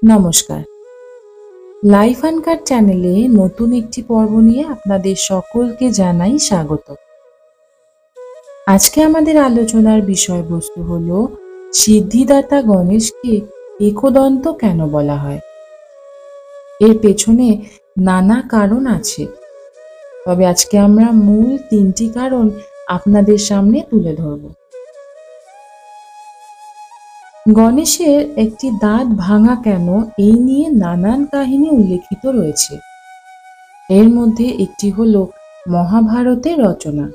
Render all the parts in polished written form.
নমস্কার। Life uncut চ্যানেলে নতুন একটি পর্ব নিয়ে আপনাদের সকলকে জানাই স্বাগত। আজকে আমাদের আলোচনার বিষয়বস্তু হলো সিদ্ধিদাতা গণেশকে একদন্ত কেন বলা হয়। এর পেছনে নানা কারণ আছে, তবে আজকে আমরা মূল ৩টি কারণ আপনাদের সামনে তুলে ধরব। গণেশের একটি দাঁত ভাঙা কেন, এই নিয়ে নানান কাহিনী উল্লেখিত রয়েছে। এর মধ্যে একটি হলো মহাভারতের রচনা।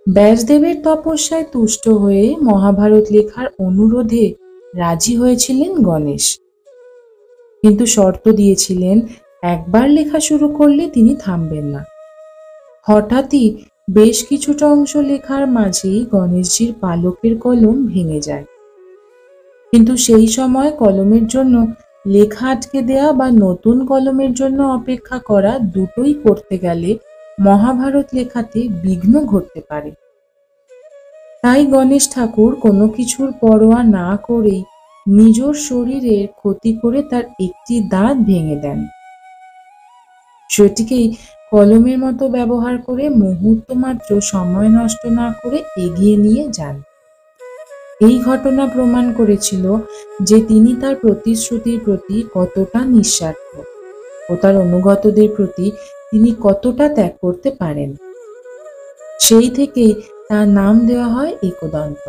ব্যাসদেবের তপস্যায় তুষ্ট হয়ে মহাভারত লেখার অনুরোধে রাজি হয়েছিলেন গণেশ, কিন্তু শর্ত দিয়েছিলেন একবার লেখা শুরু করলে তিনি থামবেন না। হঠাৎই বেশ কিছুটা অংশ লেখার মাঝেই গণেশজির পালকের কলম ভেঙে যায়। কিন্তু সেই সময় কলমের জন্য লেখা আটকে দেয়া বা নতুন কলমের জন্য অপেক্ষা করা, দুটোই করতে গেলে মহাভারত লেখাতে বিঘ্ন ঘটতে পারে। তাই গণেশ ঠাকুর কোনো কিছুর পরোয়া না করেই নিজের শরীরের ক্ষতি করে তার একটি দাঁত ভেঙে দেন। সেটিকেই কলমের মতো ব্যবহার করে মুহূর্ত মাত্র সময় নষ্ট না করে এগিয়ে নিয়ে যান। এই ঘটনা প্রমাণ করেছিল যে তিনি তার প্রতিশ্রুতির প্রতি কতটা নিঃস্বার্থ ও তার অনুগতদের প্রতি তিনি কতটা ত্যাগ করতে পারেন। সেই থেকেই তার নাম দেওয়া হয় একদন্ত।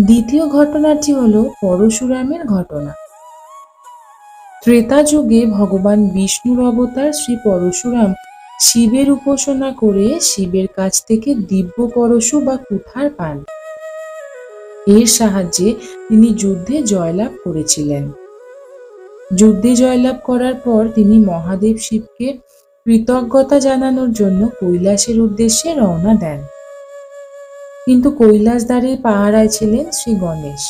দ্বিতীয় ঘটনাটি হলো পরশুরামের ঘটনা। ত্রেতা যুগে ভগবান বিষ্ণুর অবতার শ্রী পরশুরাম শিবের উপাসনা করে শিবের কাছ থেকে দিব্য পরশু বা কুঠার পান। এর সাহায্যে তিনি যুদ্ধে জয়লাভ করেছিলেন। যুদ্ধে জয়লাভ করার পর তিনি মহাদেব শিবকে কৃতজ্ঞতা জানানোর জন্য কৈলাসের উদ্দেশ্যে রওনা দেন। কিন্তু কৈলাস দ্বারের পাহারায় ছিলেন শ্রী গণেশ।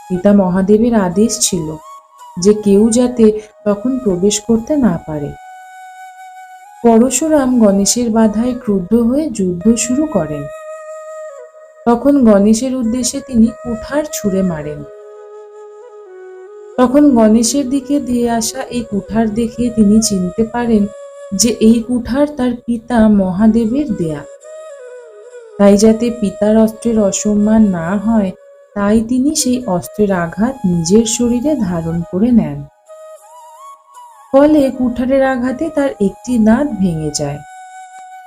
পিতা মহাদেবের আদেশ ছিল যে কেউ যাতে তখন প্রবেশ করতে না পারে। পরশুরাম গণেশের বাধায় ক্রুদ্ধ হয়ে যুদ্ধ শুরু করেন। তখন গণেশের উদ্দেশ্যে তিনি কুঠার ছুঁড়ে মারেন। তখন গণেশের দিকে ধেয়ে আসা এই কুঠার দেখে তিনি চিনতে পারেন যে এই কুঠার তার পিতা মহাদেবের দেয়া। তাই যাতে পিতার অস্ত্রের অসম্মান না হয়, তাই তিনি সেই অস্ত্রের আঘাত নিজের শরীরে ধারণ করে নেন। ফলে কুঠারের আঘাতে তার একটি দাঁত ভেঙে যায়।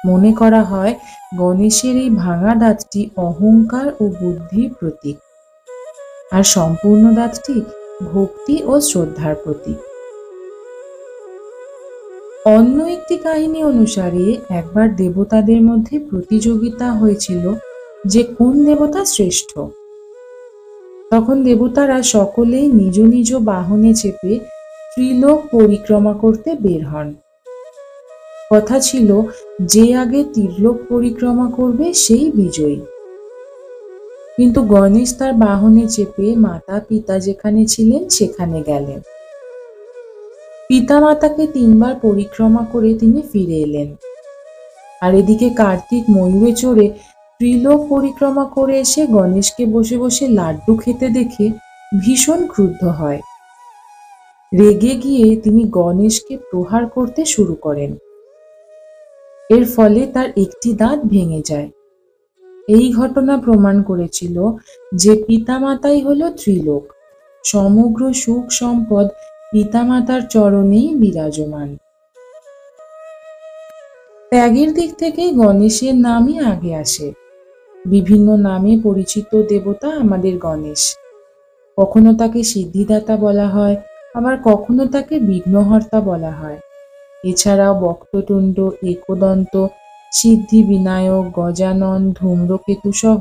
মনে করা হয় গণেশের এই ভাঙা দাঁতটি অহংকার ও বুদ্ধির প্রতীক, আর সম্পূর্ণ দাঁতটি ভক্তি ও শ্রদ্ধার প্রতীক। অন্য একটি কাহিনী অনুসারে একবার দেবতাদের মধ্যে প্রতিযোগিতা হয়েছিল যে কোন দেবতা শ্রেষ্ঠ। তখন দেবতারা সকলেই নিজ নিজ বাহনে চেপে ত্রিলোক পরিক্রমা করতে বের হন। কথা ছিল যে আগে ত্রিলোক পরিক্রমা করবে সেই বিজয়ী। কিন্তু গণেশ তার বাহনে চেপে মাতা পিতা যেখানে ছিলেন সেখানে গেলেন। পিতা মাতাকে ৩ বার পরিক্রমা করে তিনি ফিরে এলেন। আর এদিকে কার্তিক ময়ূরে চড়ে ত্রিলোক পরিক্রমা করে এসে গণেশকে বসে বসে লাড্ডু খেতে দেখে ভীষণ ক্রুদ্ধ হয়। রেগে গিয়ে তিনি গণেশকে প্রহার করতে শুরু করেন। এর ফলে তার একটি দাঁত ভেঙে যায়। এই ঘটনা প্রমাণ করেছিল যে পিতামাতাই হলো ত্রিলোক। সমগ্র সুখ সম্পদ পিতামাতার চরণেই বিরাজমান। ত্যাগের দিক থেকে গণেশের নামই আগে আসে। বিভিন্ন নামে পরিচিত দেবতা আমাদের গণেশ। কখনো তাকে সিদ্ধিদাতা বলা হয়, আবার কখনো তাকে বিঘ্নহর্তা বলা হয়। এছাড়াও বক্রতুণ্ড, একদন্ত, সিদ্ধি বিনায়ক, গজানন, ধূম্রকেতু সহ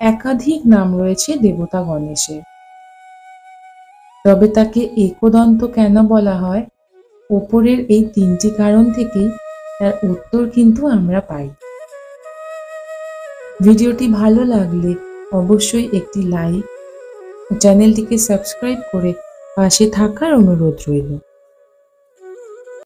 একাধিক নাম রয়েছে দেবতা গণেশের। তবে তাকে একদন্ত কেন বলা হয়, ওপরের এই ৩টি কারণ থেকেই তার উত্তর কিন্তু আমরা পাই। ভিডিওটি ভালো লাগলে অবশ্যই একটি লাইক ও চ্যানেলটিকে সাবস্ক্রাইব করে পাশে থাকার অনুরোধ রইল।